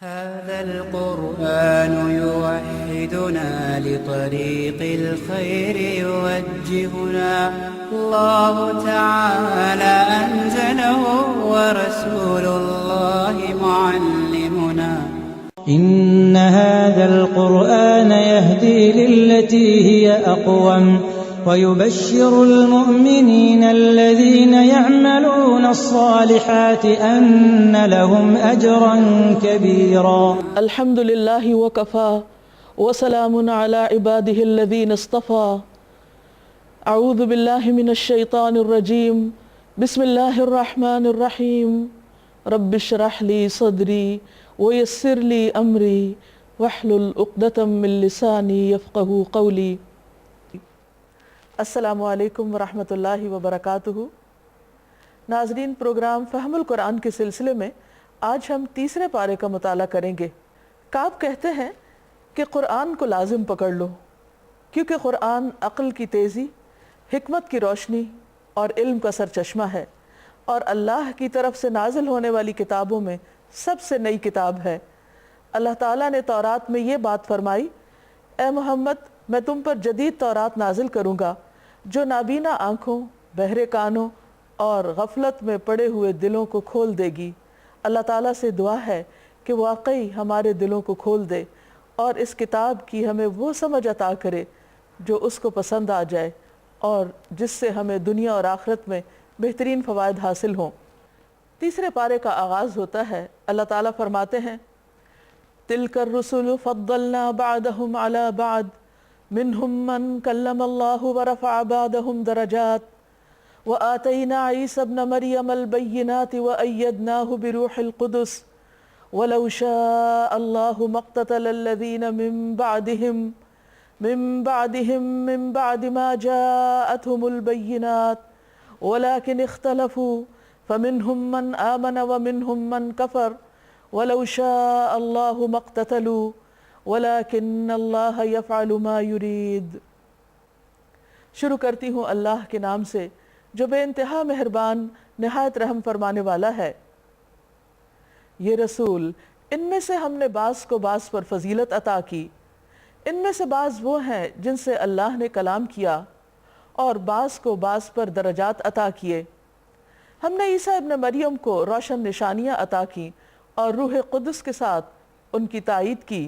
هذا القرآن يوحدنا لطريق الخير يوجهنا الله تعالى أنزله ورسول الله معلمنا إن هذا القرآن يهدي للتي هي أقوم ويبشر المؤمنين الذين يعملون الصالحات أن لهم أجرا كبيرا. الحمد لله وكفى وسلام على عباده الذين اصطفى. أعوذ بالله من الشيطان الرجيم. بسم الله الرحمن الرحيم. رب اشرح لي صدري ويسر لي أمري واحلل عقدة من لساني يفقهوا قولي. السلام علیکم ورحمۃ اللہ وبرکاتہ. ناظرین، پروگرام فہم القرآن کے سلسلے میں آج ہم تیسرے پارے کا مطالعہ کریں گے. کعب کہتے ہیں کہ قرآن کو لازم پکڑ لو، کیونکہ قرآن عقل کی تیزی، حکمت کی روشنی اور علم کا سرچشمہ ہے، اور اللہ کی طرف سے نازل ہونے والی کتابوں میں سب سے نئی کتاب ہے. اللہ تعالیٰ نے تورات میں یہ بات فرمائی، اے محمد، میں تم پر جدید تورات نازل کروں گا جو نابینا آنکھوں، بہرے کانوں اور غفلت میں پڑے ہوئے دلوں کو کھول دے گی. اللہ تعالیٰ سے دعا ہے کہ واقعی ہمارے دلوں کو کھول دے اور اس کتاب کی ہمیں وہ سمجھ عطا کرے جو اس کو پسند آ جائے اور جس سے ہمیں دنیا اور آخرت میں بہترین فوائد حاصل ہوں. تیسرے پارے کا آغاز ہوتا ہے. اللہ تعالیٰ فرماتے ہیں، تِلْكَ الرُّسُلُ فَضَّلْنَا بَعْضَهُمْ عَلَى بَعْضٍ مِّنْهُمْ مَنْ كَلَّمَ اللَّهُ وَرَفَعَ بَعْضَهُمْ دَرَجَاتٍ وَآتَيْنَا عِيسَى ابْنَ مَرْيَمَ الْبَيِّنَاتِ وَأَيَّدْنَاهُ بِرُوحِ الْقُدُسِ وَلَوْ شَاءَ اللَّهُ مَا اقْتَتَلَ الَّذِينَ مِن بَعْدِ مَا جَاءَتْهُمُ الْبَيِّنَاتُ وَلَكِنِ اخْتَلَفُوا فَمِنْهُمْ مَنْ آمَنَ وَمِنْهُمْ مَنْ كَفَرَ وَلَوْ شَاءَ اللَّهُ مَا اقْتَتَلُوا وَلَكِنَّ اللَّهَ يَفْعَلُ مَا يُرِيدُ. شروع کرتی ہوں اللہ کے نام سے جو بے انتہا مہربان، نہایت رحم فرمانے والا ہے. یہ رسول، ان میں سے ہم نے بعض کو بعض پر فضیلت عطا کی. ان میں سے بعض وہ ہیں جن سے اللہ نے کلام کیا، اور بعض کو بعض پر درجات عطا کیے. ہم نے عیسیٰ ابن مریم کو روشن نشانیاں عطا کی اور روح قدس کے ساتھ ان کی تائید کی.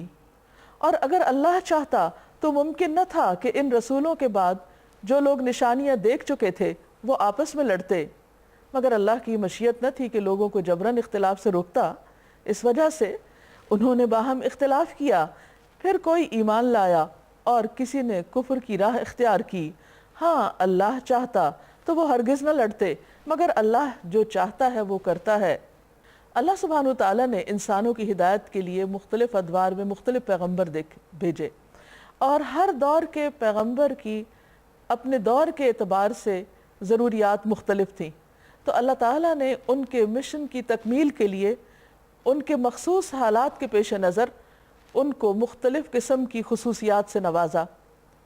اور اگر اللہ چاہتا تو ممکن نہ تھا کہ ان رسولوں کے بعد جو لوگ نشانیاں دیکھ چکے تھے وہ آپس میں لڑتے، مگر اللہ کی مشیت نہ تھی کہ لوگوں کو جبراً اختلاف سے روکتا. اس وجہ سے انہوں نے باہم اختلاف کیا، پھر کوئی ایمان لایا اور کسی نے کفر کی راہ اختیار کی. ہاں، اللہ چاہتا تو وہ ہرگز نہ لڑتے، مگر اللہ جو چاہتا ہے وہ کرتا ہے. اللہ سبحانہ وتعالیٰ نے انسانوں کی ہدایت کے لیے مختلف ادوار میں مختلف پیغمبر بھیجے، اور ہر دور کے پیغمبر کی اپنے دور کے اعتبار سے ضروریات مختلف تھیں. تو اللہ تعالیٰ نے ان کے مشن کی تکمیل کے لیے ان کے مخصوص حالات کے پیش نظر ان کو مختلف قسم کی خصوصیات سے نوازا.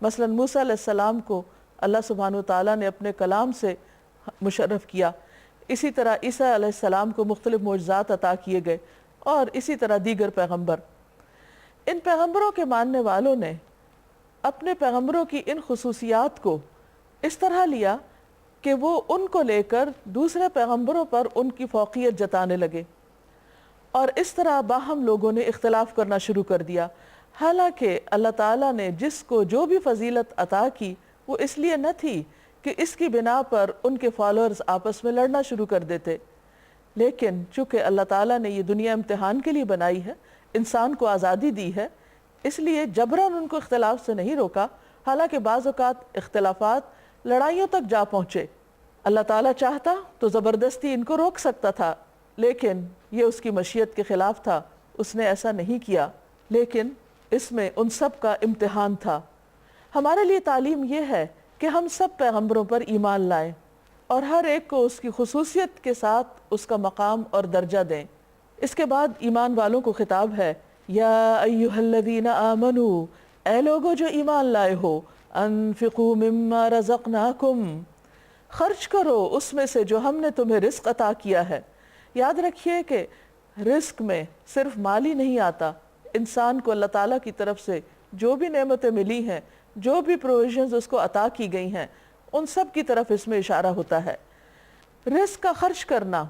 مثلا موسیٰ علیہ السلام کو اللہ سبحانہ وتعالیٰ نے اپنے کلام سے مشرف کیا. اسی طرح عیسیٰ علیہ السلام کو مختلف معجزات عطا کیے گئے، اور اسی طرح دیگر پیغمبر. ان پیغمبروں کے ماننے والوں نے اپنے پیغمبروں کی ان خصوصیات کو اس طرح لیا کہ وہ ان کو لے کر دوسرے پیغمبروں پر ان کی فوقیت جتانے لگے، اور اس طرح باہم لوگوں نے اختلاف کرنا شروع کر دیا. حالانکہ اللہ تعالیٰ نے جس کو جو بھی فضیلت عطا کی وہ اس لیے نہ تھی کہ اس کی بنا پر ان کے فالوورز آپس میں لڑنا شروع کر دیتے، لیکن چونکہ اللہ تعالیٰ نے یہ دنیا امتحان کے لیے بنائی ہے، انسان کو آزادی دی ہے، اس لیے جبراً ان کو اختلاف سے نہیں روکا. حالانکہ بعض اوقات اختلافات لڑائیوں تک جا پہنچے. اللہ تعالیٰ چاہتا تو زبردستی ان کو روک سکتا تھا، لیکن یہ اس کی مشیت کے خلاف تھا. اس نے ایسا نہیں کیا، لیکن اس میں ان سب کا امتحان تھا. ہمارے لیے تعلیم یہ ہے کہ ہم سب پیغمبروں پر ایمان لائیں اور ہر ایک کو اس کی خصوصیت کے ساتھ اس کا مقام اور درجہ دیں. اس کے بعد ایمان والوں کو خطاب ہے، یا ایہا الذین آمنوا، اے لوگو جو ایمان لائے ہو، انفقوا مما رزقناکم، خرچ کرو اس میں سے جو ہم نے تمہیں رزق عطا کیا ہے. یاد رکھیے کہ رزق میں صرف مال ہی نہیں آتا، انسان کو اللہ تعالیٰ کی طرف سے جو بھی نعمتیں ملی ہیں، جو بھی پروویژنز اس کو عطا کی گئی ہیں، ان سب کی طرف اس میں اشارہ ہوتا ہے۔ رزق کا خرچ کرنا،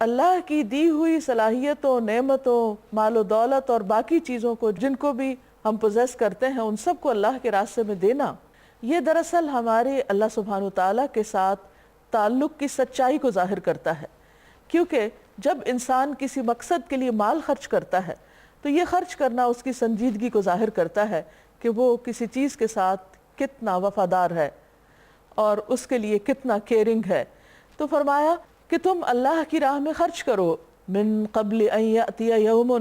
اللہ کی دی ہوئی صلاحیتوں، نعمتوں، مال و دولت اور باقی چیزوں کو جن کو بھی ہم پوزیس کرتے ہیں ان سب کو اللہ کے راستے میں دینا، یہ دراصل ہمارے اللہ سبحانہ وتعالیٰ کے ساتھ تعلق کی سچائی کو ظاہر کرتا ہے، کیونکہ جب انسان کسی مقصد کے لیے مال خرچ کرتا ہے تو یہ خرچ کرنا اس کی سنجیدگی کو ظاہر کرتا ہے کہ وہ کسی چیز کے ساتھ کتنا وفادار ہے اور اس کے لیے کتنا کیئرنگ ہے۔ تو فرمایا کہ تم اللہ کی راہ میں خرچ کرو، من قبل ان یأتی یوم،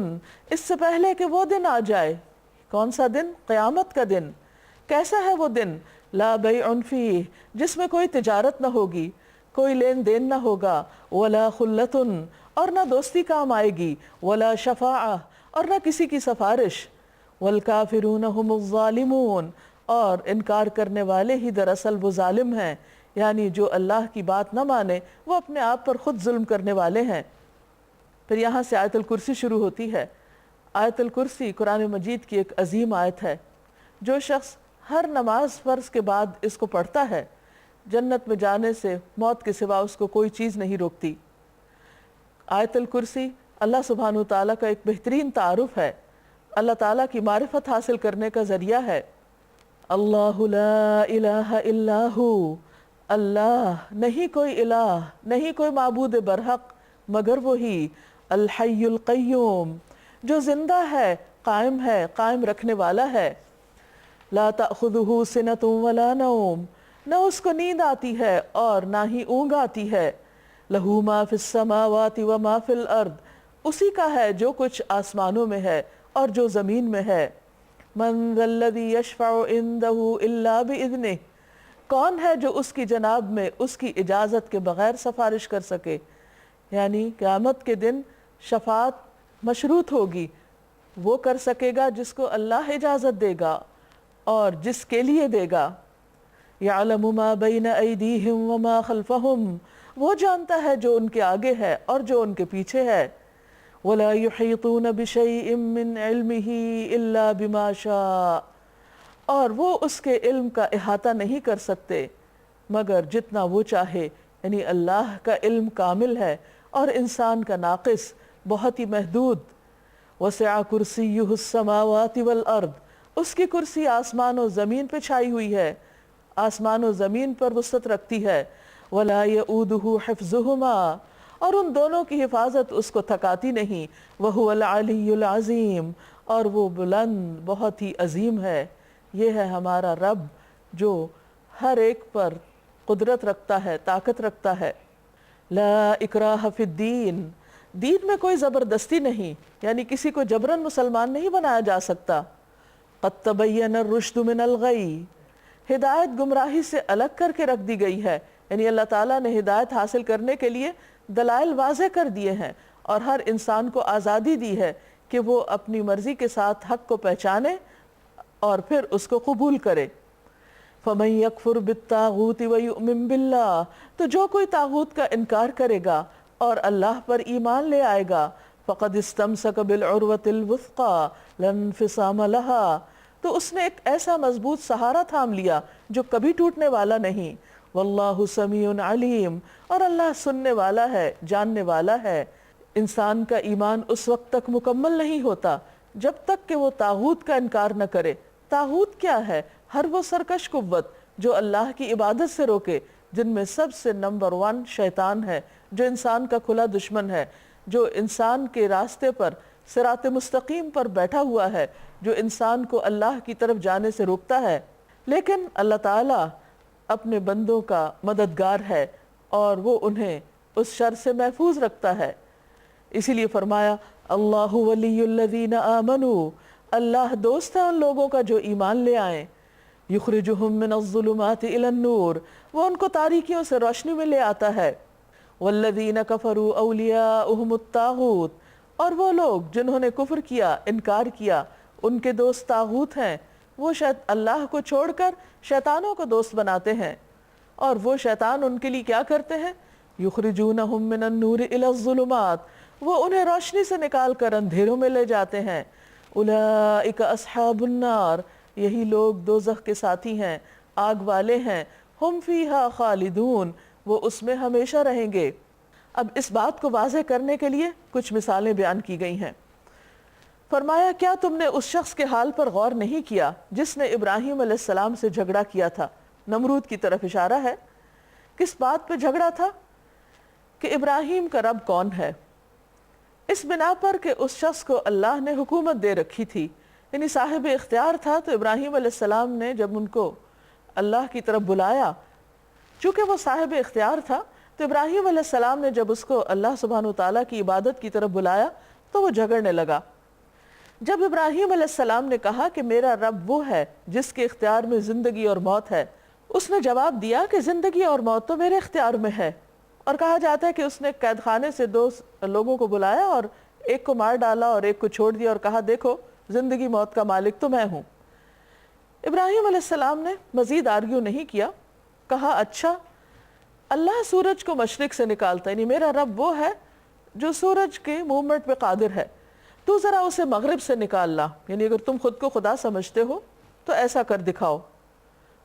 اس سے پہلے کہ وہ دن آ جائے۔ کون سا دن؟ قیامت کا دن۔ کیسا ہے وہ دن؟ لا بیع فیہ، جس میں کوئی تجارت نہ ہوگی، کوئی لین دین نہ ہوگا، ولا خلۃ، اور نہ دوستی کام آئے گی، ولا شفاعہ، اور نہ کسی کی سفارش، والکافرون هم الظالمون، اور انکار کرنے والے ہی دراصل وہ ظالم ہیں، یعنی جو اللہ کی بات نہ مانے وہ اپنے آپ پر خود ظلم کرنے والے ہیں۔ پھر یہاں سے آیت الکرسی شروع ہوتی ہے۔ آیت الکرسی قرآن مجید کی ایک عظیم آیت ہے۔ جو شخص ہر نماز فرض کے بعد اس کو پڑھتا ہے، جنت میں جانے سے موت کے سوا اس کو کوئی چیز نہیں روکتی۔ آیت الکرسی اللہ سبحانہ وتعالیٰ کا ایک بہترین تعارف ہے، اللہ تعالیٰ کی معرفت حاصل کرنے کا ذریعہ ہے۔ اللہ لا الہ الا ہو، اللہ نہیں کوئی الہ، نہیں کوئی معبود برحق مگر وہی، الحی القیوم، جو زندہ ہے، قائم رکھنے والا ہے۔ لا تأخذہ سنۃ ولا نوم، نہ اس کو نیند آتی ہے اور نہ ہی اونگ آتی ہے۔ لہ ما فی السماوات وما فی الارض، اسی کا ہے جو کچھ آسمانوں میں ہے اور جو زمین میں ہے۔ من ذا الذی یشفع عندہ الا باذنہ، کون ہے جو اس کی جناب میں اس کی اجازت کے بغیر سفارش کر سکے؟ یعنی قیامت کے دن شفاعت مشروط ہوگی، وہ کر سکے گا جس کو اللہ اجازت دے گا اور جس کے لیے دے گا۔ یعلم ما بین ایدیہم وما خلفہم، وہ جانتا ہے جو ان کے آگے ہے اور جو ان کے پیچھے ہے۔ ولا یحیطون بشیء من علمہ الا بما شاء، اور وہ اس کے علم کا احاطہ نہیں کر سکتے مگر جتنا وہ چاہے، یعنی اللہ کا علم کامل ہے اور انسان کا ناقص، بہت ہی محدود۔ وسع کرسیہ السماوات والارض، اس کی کرسی آسمان و زمین پہ چھائی ہوئی ہے، آسمان و زمین پر وسعت رکھتی ہے۔ ولا یؤودہ حفظہما، اور ان دونوں کی حفاظت اس کو تھکاتی نہیں۔ وہو العلی العظیم، اور وہ بلند بہت ہی عظیم ہے۔ یہ ہے ہمارا رب جو ہر ایک پر قدرت رکھتا ہے، طاقت رکھتا ہے۔ لا اکراہ فی الدین، دین میں کوئی زبردستی نہیں، یعنی کسی کو جبراً مسلمان نہیں بنایا جا سکتا۔ قد تبین الرشد من الغی، ہدایت گمراہی سے الگ کر کے رکھ دی گئی ہے، یعنی اللہ تعالیٰ نے ہدایت حاصل کرنے کے لیے دلائل واضح کر دیے ہیں اور ہر انسان کو آزادی دی ہے کہ وہ اپنی مرضی کے ساتھ حق کو پہچانے اور پھر اس کو قبول کرے۔ فَمَن يَكْفُرْ بِالطَّاغُوتِ وَيُؤْمِن بِاللَّهِ، تو جو کوئی طاغوت کا انکار کرے گا اور اللہ پر ایمان لے آئے گا، فَقَدْ اسْتَمْسَكَ بِالْعُرْوَةِ الْوُثْقَىٰ لَا انفصام لَهَا، تو اس نے ایک ایسا مضبوط سہارا تھام لیا جو کبھی ٹوٹنے والا نہیں۔ واللہ سمیع علیم، اور اللہ سننے والا ہے، جاننے والا ہے۔ انسان کا ایمان اس وقت تک مکمل نہیں ہوتا جب تک کہ وہ طاغوت کا انکار نہ کرے۔ طاغوت کیا ہے؟ ہر وہ سرکش قوت جو اللہ کی عبادت سے روکے، جن میں سب سے نمبر 1 شیطان ہے، جو انسان کا کھلا دشمن ہے، جو انسان کے راستے پر صراط مستقیم پر بیٹھا ہوا ہے، جو انسان کو اللہ کی طرف جانے سے روکتا ہے۔ لیکن اللہ تعالیٰ اپنے بندوں کا مددگار ہے اور وہ انہیں اس شر سے محفوظ رکھتا ہے۔ اسی لیے فرمایا اللہ ولی الذین آمنوا، اللہ دوست ہے ان لوگوں کا جو ایمان لے آئیں۔ یخرجہم من الظلمات الی النور، وہ ان کو تاریکیوں سے روشنی میں لے آتا ہے۔ والذین کفروا اولیاؤہم الطاغوت، اور وہ لوگ جنہوں نے کفر کیا، انکار کیا، ان کے دوست طاغوت ہیں، وہ اللہ کو چھوڑ کر شیطانوں کو دوست بناتے ہیں، اور وہ شیطان ان کے لیے کیا کرتے ہیں؟ یخرجونہم من النور الی الظلمات، وہ انہیں روشنی سے نکال کر اندھیروں میں لے جاتے ہیں۔ اولئک اصحاب النار، یہی لوگ دوزخ کے ساتھی ہیں، آگ والے ہیں۔ ہم فیہا خالدون، وہ اس میں ہمیشہ رہیں گے۔ اب اس بات کو واضح کرنے کے لیے کچھ مثالیں بیان کی گئی ہیں۔ فرمایا کیا تم نے اس شخص کے حال پر غور نہیں کیا جس نے ابراہیم علیہ السلام سے جھگڑا کیا تھا؟ نمرود کی طرف اشارہ ہے۔ کس بات پہ جھگڑا تھا؟ کہ ابراہیم کا رب کون ہے؟ اس بنا پر کہ اس شخص کو اللہ نے حکومت دے رکھی تھی، یعنی صاحب اختیار تھا، تو ابراہیم علیہ السلام نے جب ان کو اللہ کی طرف بلایا، چونکہ وہ صاحب اختیار تھا، تو ابراہیم علیہ السلام نے جب اس کو اللہ سبحانہ وتعالیٰ کی عبادت کی طرف بلایا تو وہ جھگڑنے لگا۔ جب ابراہیم علیہ السلام نے کہا کہ میرا رب وہ ہے جس کے اختیار میں زندگی اور موت ہے، اس نے جواب دیا کہ زندگی اور موت تو میرے اختیار میں ہے، اور کہا جاتا ہے کہ اس نے قید خانے سے 2 لوگوں کو بلایا اور ایک کو مار ڈالا اور ایک کو چھوڑ دیا اور کہا دیکھو زندگی موت کا مالک تو میں ہوں۔ ابراہیم علیہ السلام نے مزید آرگیو نہیں کیا، کہا اچھا اللہ سورج کو مشرق سے نکالتا ہے، یعنی میرا رب وہ ہے جو سورج کے موومنٹ پہ قادر ہے، تو ذرا اسے مغرب سے نکال لا، یعنی اگر تم خود کو خدا سمجھتے ہو تو ایسا کر دکھاؤ۔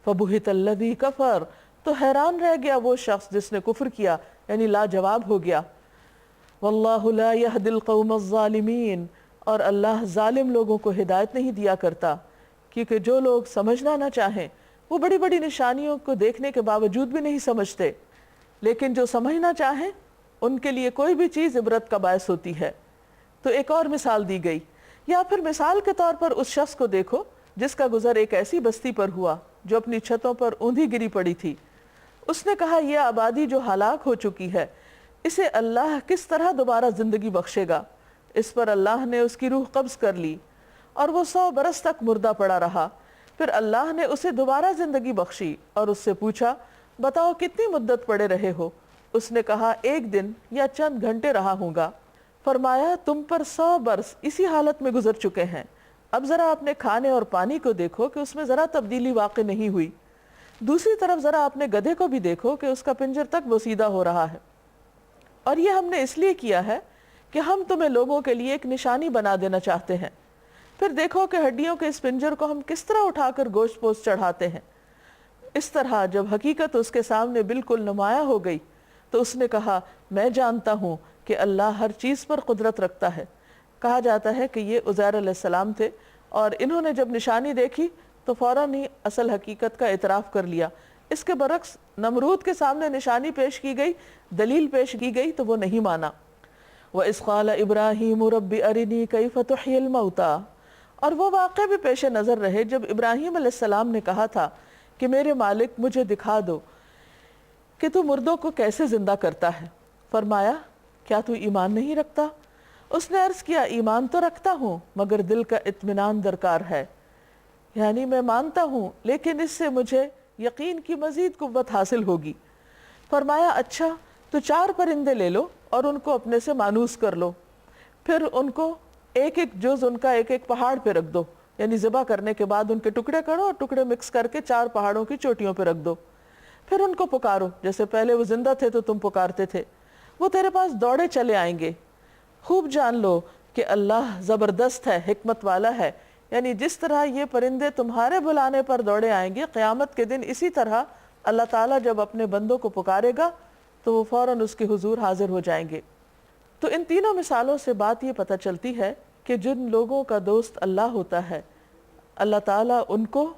فَبُهِتَ الَّذِي كَفَرَ، تو حیران رہ گیا وہ شخص جس نے کفر کیا، یعنی لاجواب ہو گیا۔ وَاللَّهُ لَا يَهْدِي الْقَوْمَ الظَّالِمِينَ، اور اللہ ظالم لوگوں کو ہدایت نہیں دیا کرتا، کیونکہ جو لوگ سمجھنا نہ چاہیں وہ بڑی بڑی نشانیوں کو دیکھنے کے باوجود بھی نہیں سمجھتے، لیکن جو سمجھنا چاہیں ان کے لیے کوئی بھی چیز عبرت کا باعث ہوتی ہے۔ تو ایک اور مثال دی گئی، یا پھر مثال کے طور پر اس شخص کو دیکھو جس کا گزر ایک ایسی بستی پر ہوا جو اپنی چھتوں پر اوندھی گری پڑی تھی۔ اس نے کہا یہ آبادی جو ہلاک ہو چکی ہے، اسے اللہ کس طرح دوبارہ زندگی بخشے گا؟ اس پر اللہ نے اس کی روح قبض کر لی اور وہ 100 برس تک مردہ پڑا رہا۔ پھر اللہ نے اسے دوبارہ زندگی بخشی اور اس سے پوچھا بتاؤ کتنی مدت پڑے رہے ہو؟ اس نے کہا 1 دن یا چند گھنٹے رہا ہوں گا۔ فرمایا تم پر 100 برس اسی حالت میں گزر چکے ہیں، اب ذرا اپنے کھانے اور پانی کو دیکھو کہ اس میں ذرا تبدیلی واقع نہیں ہوئی، دوسری طرف ذرا اپنے گدھے کو بھی دیکھو کہ اس کا پنجر تک بوسیدہ ہو رہا ہے، اور یہ ہم نے اس لیے کیا ہے کہ ہم تمہیں لوگوں کے لیے ایک نشانی بنا دینا چاہتے ہیں۔ پھر دیکھو کہ ہڈیوں کے اس پنجر کو ہم کس طرح اٹھا کر گوشت پوست چڑھاتے ہیں۔ اس طرح جب حقیقت اس کے سامنے بالکل نمایاں ہو گئی تو اس نے کہا میں جانتا ہوں کہ اللہ ہر چیز پر قدرت رکھتا ہے۔ کہا جاتا ہے کہ یہ عزیر علیہ السلام تھے، اور انہوں نے جب نشانی دیکھی تو فوراً ہی اصل حقیقت کا اعتراف کر لیا۔ اس کے برعکس نمرود کے سامنے نشانی پیش کی گئی، دلیل پیش کی گئی تو وہ نہیں مانا۔ وَإِذْ قَالَ إِبْرَاهِيمُ رَبِّ أَرِنِي كَيْفَ تُحْيِي الْمَوْتَى، اور وہ واقعہ بھی پیش نظر رہے جب ابراہیم علیہ السلام نے کہا تھا کہ میرے مالک مجھے دکھا دو کہ تو مردوں کو کیسے زندہ کرتا ہے۔ فرمایا کیا تو ایمان نہیں رکھتا؟ اس نے عرض کیا ایمان تو رکھتا ہوں مگر دل کا اطمینان درکار ہے، یعنی میں مانتا ہوں لیکن اس سے مجھے یقین کی مزید قوت حاصل ہوگی۔ فرمایا اچھا تو 4 پرندے لے لو اور ان کو اپنے سے مانوس کر لو، پھر ان کو ایک ایک جز ان کا ایک ایک پہاڑ پہ رکھ دو، یعنی ذبح کرنے کے بعد ان کے ٹکڑے کرو اور ٹکڑے مکس کر کے 4 پہاڑوں کی چوٹیوں پہ رکھ دو، پھر ان کو پکارو جیسے پہلے وہ زندہ تھے تو تم پکارتے تھے، وہ تیرے پاس دوڑے چلے آئیں گے۔ خوب جان لو کہ اللہ زبردست ہے، حکمت والا ہے، یعنی جس طرح یہ پرندے تمہارے بلانے پر دوڑے آئیں گے قیامت کے دن، اسی طرح اللہ تعالیٰ جب اپنے بندوں کو پکارے گا تو وہ فوراً اس کے حضور حاضر ہو جائیں گے۔ تو ان تینوں مثالوں سے بات یہ پتہ چلتی ہے کہ جن لوگوں کا دوست اللہ ہوتا ہے اللہ تعالیٰ ان کو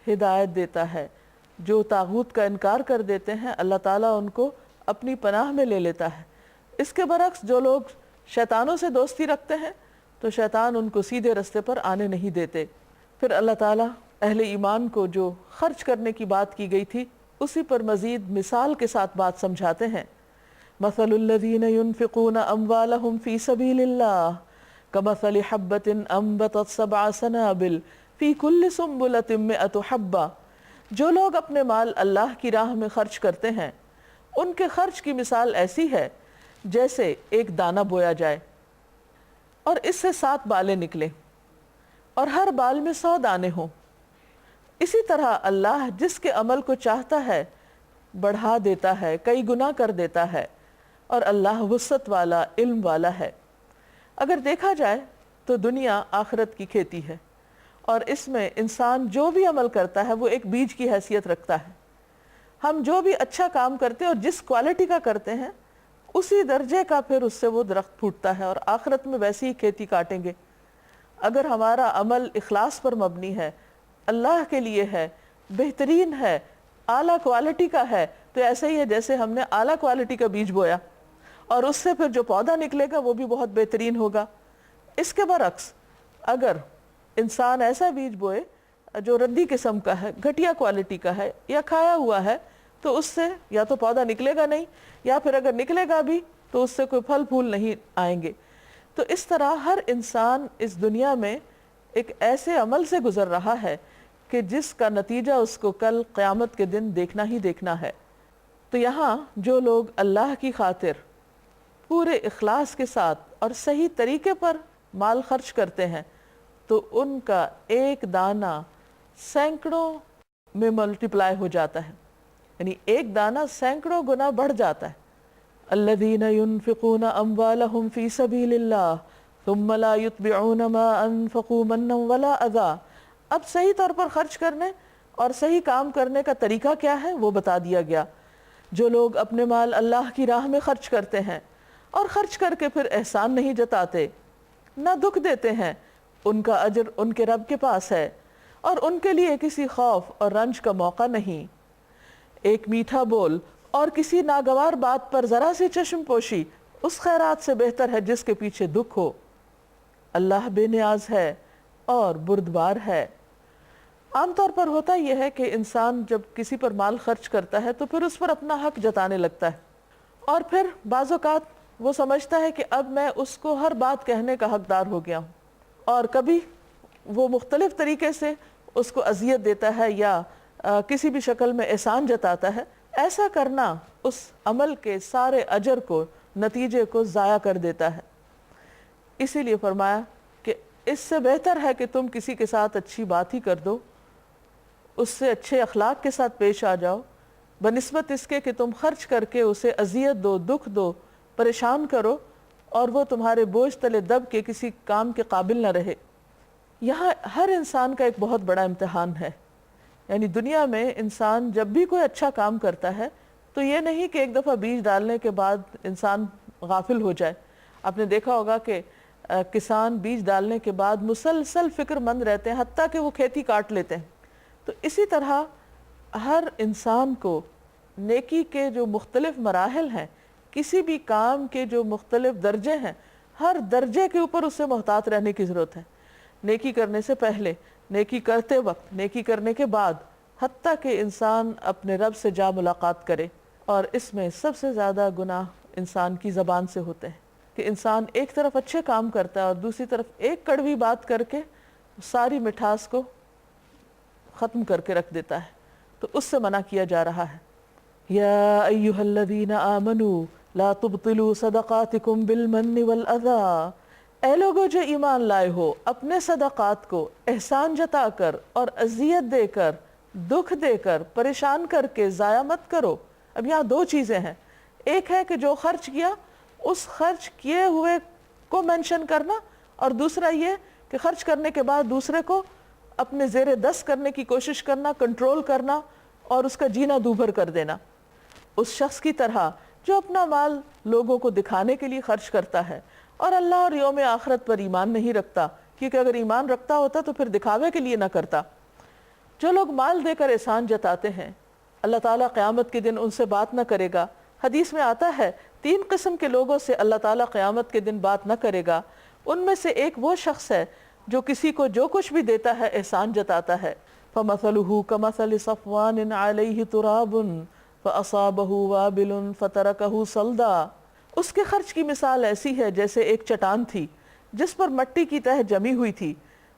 ہدایت دیتا ہے، جو طاغوت کا انکار کر دیتے ہیں اللہ تعالیٰ ان کو اپنی پناہ میں لے لیتا ہے۔ اس کے برعکس جو لوگ شیطانوں سے دوستی رکھتے ہیں تو شیطان ان کو سیدھے رستے پر آنے نہیں دیتے۔ پھر اللہ تعالیٰ اہل ایمان کو جو خرچ کرنے کی بات کی گئی تھی اسی پر مزید مثال کے ساتھ بات سمجھاتے ہیں۔ مثل الذین ينفقون اموالهم فی سبیل اللہ کمثل حبۃ انبتت 7 سنابل فی کل سنبلۃ 100 حبہ، جو لوگ اپنے مال اللہ کی راہ میں خرچ کرتے ہیں ان کے خرچ کی مثال ایسی ہے جیسے ایک دانہ بویا جائے اور اس سے 7 بالیں نکلیں اور ہر بال میں 100 دانے ہوں۔ اسی طرح اللہ جس کے عمل کو چاہتا ہے بڑھا دیتا ہے، کئی گنا کر دیتا ہے۔ اور اللہ وسعت والا، علم والا ہے۔ اگر دیکھا جائے تو دنیا آخرت کی کھیتی ہے، اور اس میں انسان جو بھی عمل کرتا ہے وہ ایک بیج کی حیثیت رکھتا ہے۔ ہم جو بھی اچھا کام کرتے ہیں اور جس کوالٹی کا کرتے ہیں اسی درجے کا پھر اس سے وہ درخت پھوٹتا ہے، اور آخرت میں ویسی ہی کھیتی کاٹیں گے۔ اگر ہمارا عمل اخلاص پر مبنی ہے، اللہ کے لیے ہے، بہترین ہے، اعلیٰ کوالٹی کا ہے، تو ایسا ہی ہے جیسے ہم نے اعلیٰ کوالٹی کا بیج بویا، اور اس سے پھر جو پودا نکلے گا وہ بھی بہت بہترین ہوگا۔ اس کے برعکس اگر انسان ایسا بیج بوئے جو ردی قسم کا ہے، گھٹیا کوالٹی کا ہے، یا کھایا ہوا ہے، تو اس سے یا تو پودا نکلے گا نہیں، یا پھر اگر نکلے گا بھی تو اس سے کوئی پھل پھول نہیں آئیں گے۔ تو اس طرح ہر انسان اس دنیا میں ایک ایسے عمل سے گزر رہا ہے کہ جس کا نتیجہ اس کو کل قیامت کے دن دیکھنا ہی دیکھنا ہے۔ تو یہاں جو لوگ اللہ کی خاطر پورے اخلاص کے ساتھ اور صحیح طریقے پر مال خرچ کرتے ہیں تو ان کا ایک دانہ سینکڑوں میں ملٹیپلائی ہو جاتا ہے، یعنی ایک دانہ سینکڑوں گنا بڑھ جاتا ہے۔ الذین ينفقون اموالهم فی سبیل اللہ ثم لا یتبعون ما انفقوا منا ولا اذی۔ اب صحیح طور پر خرچ کرنے اور صحیح کام کرنے کا طریقہ کیا ہے وہ بتا دیا گیا۔ جو لوگ اپنے مال اللہ کی راہ میں خرچ کرتے ہیں اور خرچ کر کے پھر احسان نہیں جتاتے، نہ دکھ دیتے ہیں، ان کا اجر ان کے رب کے پاس ہے، اور ان کے لیے کسی خوف اور رنج کا موقع نہیں۔ ایک میٹھا بول اور کسی ناگوار بات پر ذرا سی چشم پوشی اس خیرات سے بہتر ہے جس کے پیچھے دکھ ہو۔ اللہ بے نیاز ہے اور بردبار ہے۔ عام طور پر ہوتا یہ ہے کہ انسان جب کسی پر مال خرچ کرتا ہے تو پھر اس پر اپنا حق جتانے لگتا ہے، اور پھر بعض اوقات وہ سمجھتا ہے کہ اب میں اس کو ہر بات کہنے کا حقدار ہو گیا ہوں، اور کبھی وہ مختلف طریقے سے اس کو اذیت دیتا ہے یا کسی بھی شکل میں احسان جتاتا ہے۔ ایسا کرنا اس عمل کے سارے اجر کو، نتیجے کو ضائع کر دیتا ہے۔ اسی لیے فرمایا کہ اس سے بہتر ہے کہ تم کسی کے ساتھ اچھی بات ہی کر دو، اس سے اچھے اخلاق کے ساتھ پیش آ جاؤ، بنسبت اس کے کہ تم خرچ کر کے اسے اذیت دو، دکھ دو، پریشان کرو، اور وہ تمہارے بوجھ تلے دب کے کسی کام کے قابل نہ رہے۔ یہاں ہر انسان کا ایک بہت بڑا امتحان ہے، یعنی دنیا میں انسان جب بھی کوئی اچھا کام کرتا ہے تو یہ نہیں کہ ایک دفعہ بیج ڈالنے کے بعد انسان غافل ہو جائے۔ آپ نے دیکھا ہوگا کہ کسان بیج ڈالنے کے بعد مسلسل فکر مند رہتے ہیں، حتیٰ کہ وہ کھیتی کاٹ لیتے ہیں۔ تو اسی طرح ہر انسان کو نیکی کے جو مختلف مراحل ہیں، کسی بھی کام کے جو مختلف درجے ہیں، ہر درجے کے اوپر اس سے محتاط رہنے کی ضرورت ہے۔ نیکی کرنے سے پہلے، نیکی کرتے وقت، نیکی کرنے کے بعد، حتیٰ کہ انسان اپنے رب سے جا ملاقات کرے۔ اور اس میں سب سے زیادہ گناہ انسان کی زبان سے ہوتے ہیں کہ انسان ایک طرف اچھے کام کرتا ہے اور دوسری طرف ایک کڑوی بات کر کے ساری مٹھاس کو ختم کر کے رکھ دیتا ہے۔ تو اس سے منع کیا جا رہا ہے۔ یا ایھا الذین آمنوا لا تبطلوا صدقاتکم بالمن والاذی۔ اے لوگو جو ایمان لائے ہو، اپنے صدقات کو احسان جتا کر اور اذیت دے کر، دکھ دے کر، پریشان کر کے ضائع مت کرو۔ اب یہاں دو چیزیں ہیں، ایک ہے کہ جو خرچ کیا اس خرچ کیے ہوئے کو مینشن کرنا، اور دوسرا یہ کہ خرچ کرنے کے بعد دوسرے کو اپنے زیر دست کرنے کی کوشش کرنا، کنٹرول کرنا اور اس کا جینا دوبھر کر دینا۔ اس شخص کی طرح جو اپنا مال لوگوں کو دکھانے کے لیے خرچ کرتا ہے اور اللہ اور یوم آخرت پر ایمان نہیں رکھتا، کیونکہ اگر ایمان رکھتا ہوتا تو پھر دکھاوے کے لیے نہ کرتا۔ جو لوگ مال دے کر احسان جتاتے ہیں، اللہ تعالیٰ قیامت کے دن ان سے بات نہ کرے گا۔ حدیث میں آتا ہے 3 قسم کے لوگوں سے اللہ تعالیٰ قیامت کے دن بات نہ کرے گا۔ ان میں سے ایک وہ شخص ہے جو کسی کو جو کچھ بھی دیتا ہے احسان جتاتا ہے۔ فَمَثَلُهُ كَمَثَلِ صَفْوَانٍ عَلَيْهِ تُرَابٌ فَأَصَابَهُ وَابِلٌ فَتَرَكَهُ صَلْدًا۔ اس کے خرچ کی مثال ایسی ہے جیسے ایک چٹان تھی جس پر مٹی کی تہ جمی ہوئی تھی،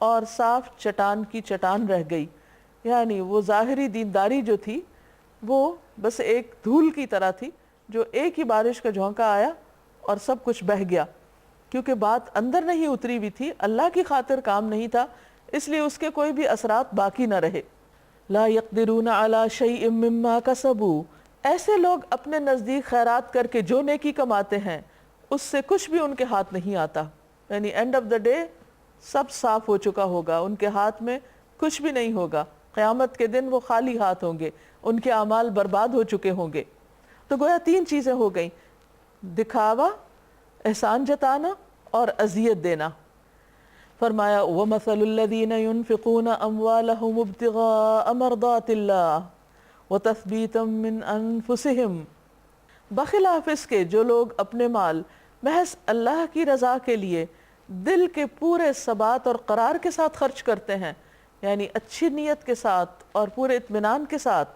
اور صاف چٹان کی چٹان رہ گئی۔ یعنی وہ ظاہری دینداری جو تھی وہ بس ایک دھول کی طرح تھی، جو ایک ہی بارش کا جھونکا آیا اور سب کچھ بہہ گیا، کیونکہ بات اندر نہیں اتری ہوئی تھی، اللہ کی خاطر کام نہیں تھا، اس لیے اس کے کوئی بھی اثرات باقی نہ رہے۔ لا يقدرون على شيء مما كسبوا، ایسے لوگ اپنے نزدیک خیرات کر کے جو نیکی کماتے ہیں اس سے کچھ بھی ان کے ہاتھ نہیں آتا، یعنی اینڈ آف دا ڈے سب صاف ہو چکا ہوگا، ان کے ہاتھ میں کچھ بھی نہیں ہوگا، قیامت کے دن وہ خالی ہاتھ ہوں گے، ان کے اعمال برباد ہو چکے ہوں گے۔ تو گویا تین چیزیں ہو گئیں، دکھاوا، احسان جتانا اور اذیت دینا۔ فرمایا وَمَثَلُ الَّذِينَ يُنْفِقُونَ أَمْوَالَهُمُ ابْتِغَاءَ مَرْضَاتِ اللَّهِ وَتَثْبِيتًا مِّنْ أَنفُسِهِمْ، بخلاف اس کے جو لوگ اپنے مال محض اللہ کی رضا کے لیے دل کے پورے ثبات اور قرار کے ساتھ خرچ کرتے ہیں، یعنی اچھی نیت کے ساتھ اور پورے اطمینان کے ساتھ،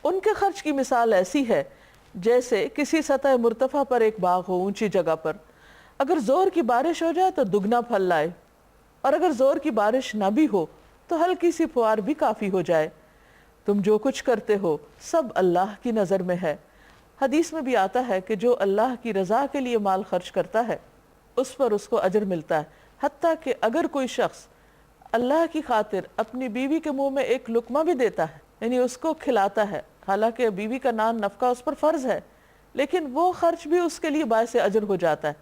ان کے خرچ کی مثال ایسی ہے جیسے کسی سطح مرتفع پر ایک باغ ہو، اونچی جگہ پر، اگر زور کی بارش ہو جائے تو دگنا پھل لائے، اور اگر زور کی بارش نہ بھی ہو تو ہلکی سی پھوار بھی کافی ہو جائے۔ تم جو کچھ کرتے ہو سب اللہ کی نظر میں ہے۔ حدیث میں بھی آتا ہے کہ جو اللہ کی رضا کے لیے مال خرچ کرتا ہے اس پر اس کو اجر ملتا ہے، حتیٰ کہ اگر کوئی شخص اللہ کی خاطر اپنی بیوی کے منہ میں ایک لقمہ بھی دیتا ہے، یعنی اس کو کھلاتا ہے، حالانکہ بیوی کا نان نفقہ اس پر فرض ہے، لیکن وہ خرچ بھی اس کے لیے باعث اجر ہو جاتا ہے،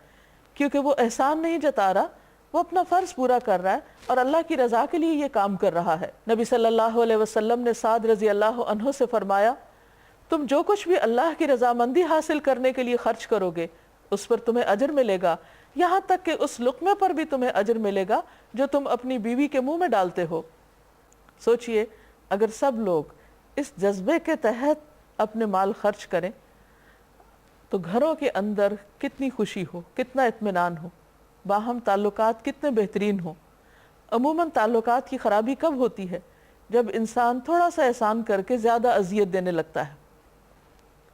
کیونکہ وہ احسان نہیں جتا رہا، وہ اپنا فرض پورا کر رہا ہے اور اللہ کی رضا کے لیے یہ کام کر رہا ہے۔ نبی صلی اللہ علیہ وسلم نے سعد رضی اللہ عنہ سے فرمایا، تم جو کچھ بھی اللہ کی رضامندی حاصل کرنے کے لیے خرچ کرو گے اس پر تمہیں اجر ملے گا، یہاں تک کہ اس لقمے پر بھی تمہیں اجر ملے گا جو تم اپنی بیوی کے منہ میں ڈالتے ہو۔ سوچئے اگر سب لوگ اس جذبے کے تحت اپنے مال خرچ کریں تو گھروں کے اندر کتنی خوشی ہو، کتنا اطمینان ہو، باہم تعلقات کتنے بہترین ہوں۔ عموماً تعلقات کی خرابی کب ہوتی ہے؟ جب انسان تھوڑا سا احسان کر کے زیادہ اذیت دینے لگتا ہے۔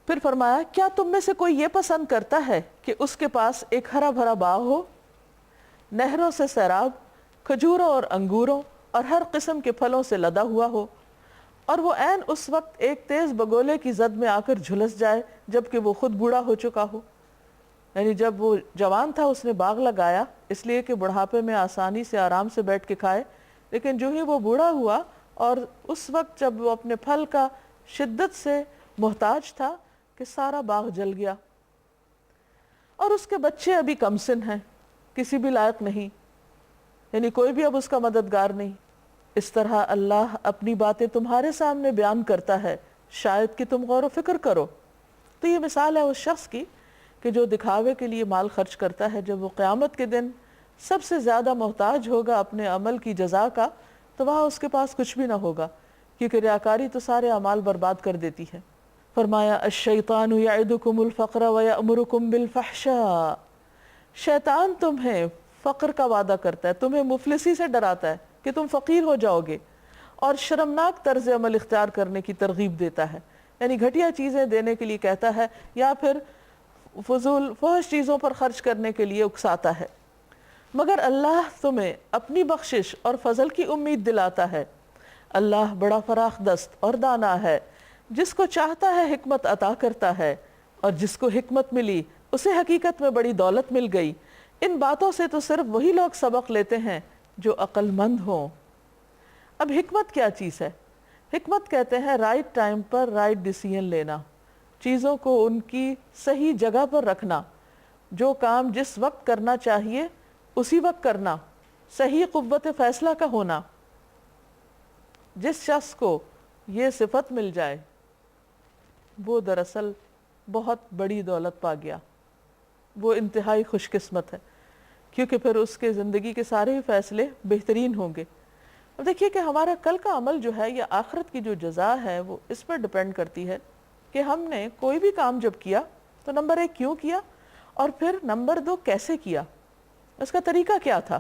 پھر فرمایا کیا تم میں سے کوئی یہ پسند کرتا ہے کہ اس کے پاس ایک ہرا بھرا باغ ہو، نہروں سے سیراب، کھجوروں اور انگوروں اور ہر قسم کے پھلوں سے لدا ہوا ہو، اور وہ عین اس وقت ایک تیز بگولے کی زد میں آ کر جھلس جائے جبکہ وہ خود بوڑھا ہو چکا ہو؟ یعنی جب وہ جوان تھا اس نے باغ لگایا اس لیے کہ بڑھاپے میں آسانی سے آرام سے بیٹھ کے کھائے، لیکن جو ہی وہ بوڑھا ہوا اور اس وقت جب وہ اپنے پھل کا شدت سے محتاج تھا کہ سارا باغ جل گیا، اور اس کے بچے ابھی کم سن ہیں، کسی بھی لائق نہیں، یعنی کوئی بھی اب اس کا مددگار نہیں۔ اس طرح اللہ اپنی باتیں تمہارے سامنے بیان کرتا ہے، شاید کہ تم غور و فکر کرو۔ تو یہ مثال ہے اس شخص کی کہ جو دکھاوے کے لیے مال خرچ کرتا ہے، جب وہ قیامت کے دن سب سے زیادہ محتاج ہوگا اپنے عمل کی جزا کا تو وہاں اس کے پاس کچھ بھی نہ ہوگا، کیونکہ ریاکاری تو سارے اعمال برباد کر دیتی ہے۔ فرمایا الشیطان یعدکم الفقر ویأمرکم بالفحشاء، شیطان تمہیں فقر کا وعدہ کرتا ہے، تمہیں مفلسی سے ڈراتا ہے کہ تم فقیر ہو جاؤ گے، اور شرمناک طرز عمل اختیار کرنے کی ترغیب دیتا ہے، یعنی گھٹیا چیزیں دینے کے لیے کہتا ہے یا پھر فضول فحش چیزوں پر خرچ کرنے کے لیے اکساتا ہے۔ مگر اللہ تمہیں اپنی بخشش اور فضل کی امید دلاتا ہے۔ اللہ بڑا فراخ دست اور دانا ہے، جس کو چاہتا ہے حکمت عطا کرتا ہے، اور جس کو حکمت ملی اسے حقیقت میں بڑی دولت مل گئی۔ ان باتوں سے تو صرف وہی لوگ سبق لیتے ہیں جو عقل مند ہوں۔ اب حکمت کیا چیز ہے؟ حکمت کہتے ہیں رائٹ ٹائم پر رائٹ ڈیسیژن لینا، چیزوں کو ان کی صحیح جگہ پر رکھنا، جو کام جس وقت کرنا چاہیے اسی وقت کرنا، صحیح قوت فیصلہ کا ہونا۔ جس شخص کو یہ صفت مل جائے وہ دراصل بہت بڑی دولت پا گیا، وہ انتہائی خوش قسمت ہے، کیونکہ پھر اس کے زندگی کے سارے فیصلے بہترین ہوں گے۔ اب دیکھیے کہ ہمارا کل کا عمل جو ہے یا آخرت کی جو جزا ہے وہ اس پر ڈیپینڈ کرتی ہے کہ ہم نے کوئی بھی کام جب کیا تو نمبر 1 کیوں کیا، اور پھر نمبر 2 کیسے کیا، اس کا طریقہ کیا تھا۔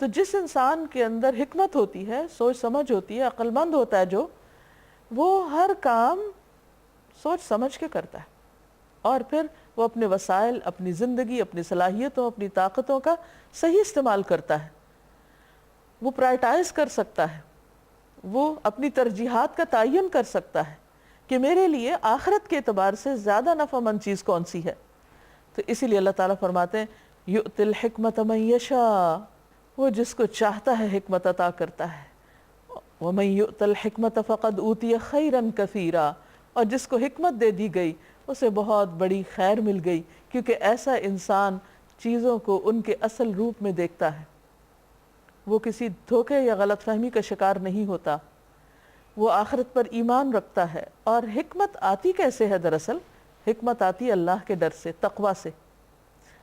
تو جس انسان کے اندر حکمت ہوتی ہے، سوچ سمجھ ہوتی ہے، عقل مند ہوتا ہے جو، وہ ہر کام سوچ سمجھ کے کرتا ہے، اور پھر وہ اپنے وسائل، اپنی زندگی، اپنی صلاحیتوں، اپنی طاقتوں کا صحیح استعمال کرتا ہے۔ وہ پرائرٹائز کر سکتا ہے، وہ اپنی ترجیحات کا تعین کر سکتا ہے کہ میرے لیے آخرت کے اعتبار سے زیادہ نفع مند چیز کون سی ہے۔ تو اسی لیے اللہ تعالیٰ فرماتے ہیں یؤتی الحکمت من یشاء، وہ جس کو چاہتا ہے حکمت عطا کرتا ہے، وَمَن يُؤْتَ الْحِكْمَةَ فَقَدْ أُوتِيَ خَيْرًا كَثِيرًا، اور جس کو حکمت دے دی گئی اسے بہت بڑی خیر مل گئی، کیونکہ ایسا انسان چیزوں کو ان کے اصل روپ میں دیکھتا ہے، وہ کسی دھوکے یا غلط فہمی کا شکار نہیں ہوتا، وہ آخرت پر ایمان رکھتا ہے۔ اور حکمت آتی کیسے ہے؟ دراصل حکمت آتی اللہ کے ڈر سے، تقوی سے،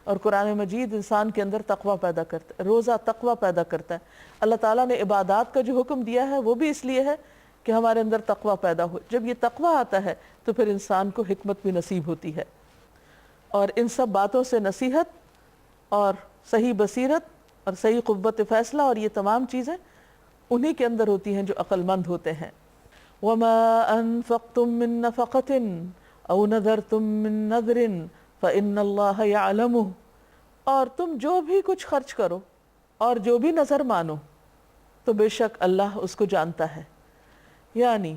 اور قرآن مجید انسان کے اندر تقوی پیدا کرتا ہے، روزہ تقوی پیدا کرتا ہے۔ اللہ تعالیٰ نے عبادات کا جو حکم دیا ہے وہ بھی اس لیے ہے کہ ہمارے اندر تقوی پیدا ہو۔ جب یہ تقوی آتا ہے تو پھر انسان کو حکمت بھی نصیب ہوتی ہے، اور ان سب باتوں سے نصیحت اور صحیح بصیرت اور صحیح قوت فیصلہ اور یہ تمام چیزیں انہی کے اندر ہوتی ہیں جو عقل مند ہوتے ہیں۔ وَمَا أَنفَقْتُم مِّن نَفَقَةٍ أَوْ نَذَرْتُم مِّن نَذْرٍ فَإِنَّ اللَّهَ يَعْلَمُهُ، اور تم جو بھی کچھ خرچ کرو اور جو بھی نظر مانو تو بے شک اللہ اس کو جانتا ہے۔ یعنی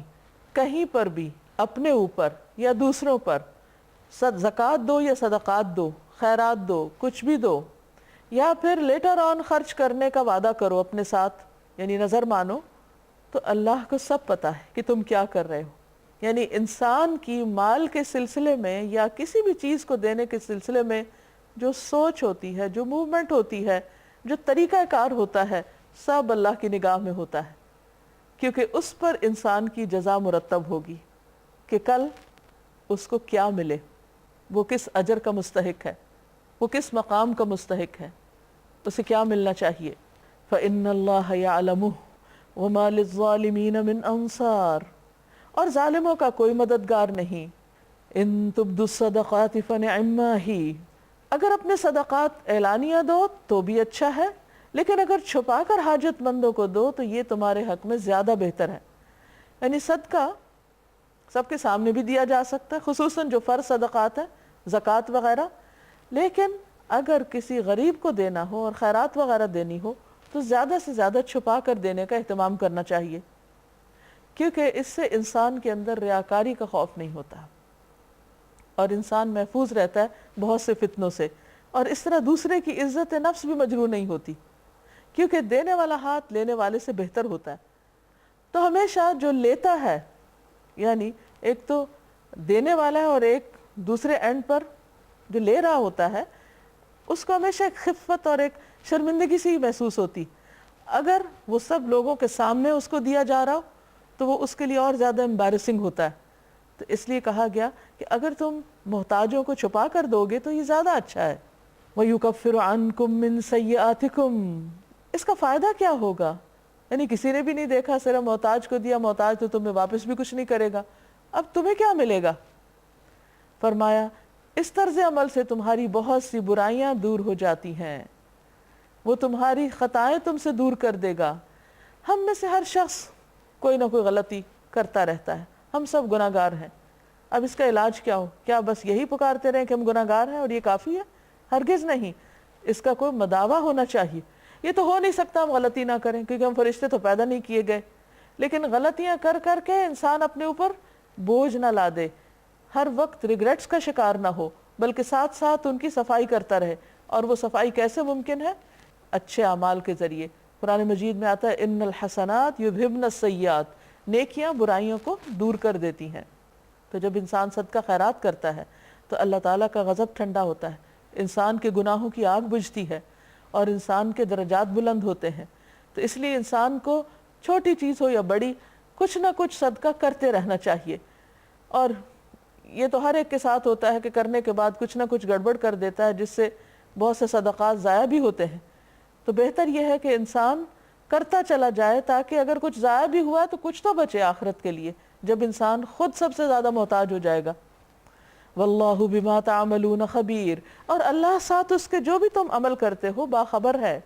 کہیں پر بھی اپنے اوپر یا دوسروں پر زکوٰۃ دو یا صدقات دو، خیرات دو، کچھ بھی دو، یا پھر لیٹر آن خرچ کرنے کا وعدہ کرو اپنے ساتھ، یعنی نظر مانو، تو اللہ کو سب پتہ ہے کہ تم کیا کر رہے ہو۔ یعنی انسان کی مال کے سلسلے میں یا کسی بھی چیز کو دینے کے سلسلے میں جو سوچ ہوتی ہے، جو موومنٹ ہوتی ہے، جو طریقہ کار ہوتا ہے، سب اللہ کی نگاہ میں ہوتا ہے، کیونکہ اس پر انسان کی جزا مرتب ہوگی کہ کل اس کو کیا ملے، وہ کس اجر کا مستحق ہے، وہ کس مقام کا مستحق ہے، اسے کیا ملنا چاہیے۔ فَإِنَّ اللَّهَ يَعْلَمُهُ وَمَا لِلظَّالِمِينَ مِنْ أَنصَارٍ، اور ظالموں کا کوئی مددگار نہیں۔ ان تبدوا الصدقات فنعما ہی، اگر اپنے صدقات اعلانیہ دو تو بھی اچھا ہے، لیکن اگر چھپا کر حاجت مندوں کو دو تو یہ تمہارے حق میں زیادہ بہتر ہے۔ یعنی صدقہ سب کے سامنے بھی دیا جا سکتا ہے، خصوصاً جو فرض صدقات ہیں، زکوٰۃ وغیرہ، لیکن اگر کسی غریب کو دینا ہو اور خیرات وغیرہ دینی ہو تو زیادہ سے زیادہ چھپا کر دینے کا اہتمام کرنا چاہیے، کیونکہ اس سے انسان کے اندر ریاکاری کا خوف نہیں ہوتا اور انسان محفوظ رہتا ہے بہت سے فتنوں سے، اور اس طرح دوسرے کی عزت نفس بھی مجروح نہیں ہوتی، کیونکہ دینے والا ہاتھ لینے والے سے بہتر ہوتا ہے۔ تو ہمیشہ جو لیتا ہے، یعنی ایک تو دینے والا ہے اور ایک دوسرے اینڈ پر جو لے رہا ہوتا ہے، اس کو ہمیشہ ایک خفت اور ایک شرمندگی سی محسوس ہوتی۔ اگر وہ سب لوگوں کے سامنے اس کو دیا جا رہا ہو تو وہ اس کے لیے اور زیادہ امبیرسنگ ہوتا ہے۔ تو اس لیے کہا گیا کہ اگر تم محتاجوں کو چھپا کر دو گے تو یہ زیادہ اچھا ہے۔ وَيُكَفِّرُ عَنْكُم مِّن سَيِّئَاتِكُم، اس کا فائدہ کیا ہوگا؟ یعنی کسی نے بھی نہیں دیکھا، صرف محتاج کو دیا، محتاج تو تمہیں واپس بھی کچھ نہیں کرے گا، اب تمہیں کیا ملے گا؟ فرمایا اس طرز عمل سے تمہاری بہت سی برائیاں دور ہو جاتی ہیں، وہ تمہاری خطائیں تم سے دور کر دے گا۔ ہم میں سے ہر شخص کوئی نہ کوئی غلطی کرتا رہتا ہے، ہم سب گناہ گار ہیں۔ اب اس کا علاج کیا ہو؟ کیا بس یہی پکارتے رہیں کہ ہم گناہ گار ہیں اور یہ کافی ہے؟ ہرگز نہیں، اس کا کوئی مداوع ہونا چاہیے۔ یہ تو ہو نہیں سکتا ہم غلطی نہ کریں، کیونکہ ہم فرشتے تو پیدا نہیں کیے گئے، لیکن غلطیاں کر کر کے انسان اپنے اوپر بوجھ نہ لا دے، ہر وقت ریگریٹس کا شکار نہ ہو، بلکہ ساتھ ساتھ ان کی صفائی کرتا رہے۔ اور وہ صفائی کیسے ممکن ہے؟ اچھے اعمال کے ذریعے۔ قرآن مجید میں آتا ہے ان الحسنات یذہبن السیئات، نیکیاں برائیوں کو دور کر دیتی ہیں۔ تو جب انسان صدقہ خیرات کرتا ہے تو اللہ تعالیٰ کا غضب ٹھنڈا ہوتا ہے، انسان کے گناہوں کی آگ بجھتی ہے اور انسان کے درجات بلند ہوتے ہیں۔ تو اس لیے انسان کو چھوٹی چیز ہو یا بڑی، کچھ نہ کچھ صدقہ کرتے رہنا چاہیے۔ اور یہ تو ہر ایک کے ساتھ ہوتا ہے کہ کرنے کے بعد کچھ نہ کچھ گڑبڑ کر دیتا ہے، جس سے بہت سے صدقات ضائع بھی ہوتے ہیں۔ تو بہتر یہ ہے کہ انسان کرتا چلا جائے، تاکہ اگر کچھ ضائع بھی ہوا تو کچھ تو بچے آخرت کے لیے، جب انسان خود سب سے زیادہ محتاج ہو جائے گا۔ واللہ بما تعملون خبیر، اور اللہ ساتھ اس کے جو بھی تم عمل کرتے ہو باخبر ہے۔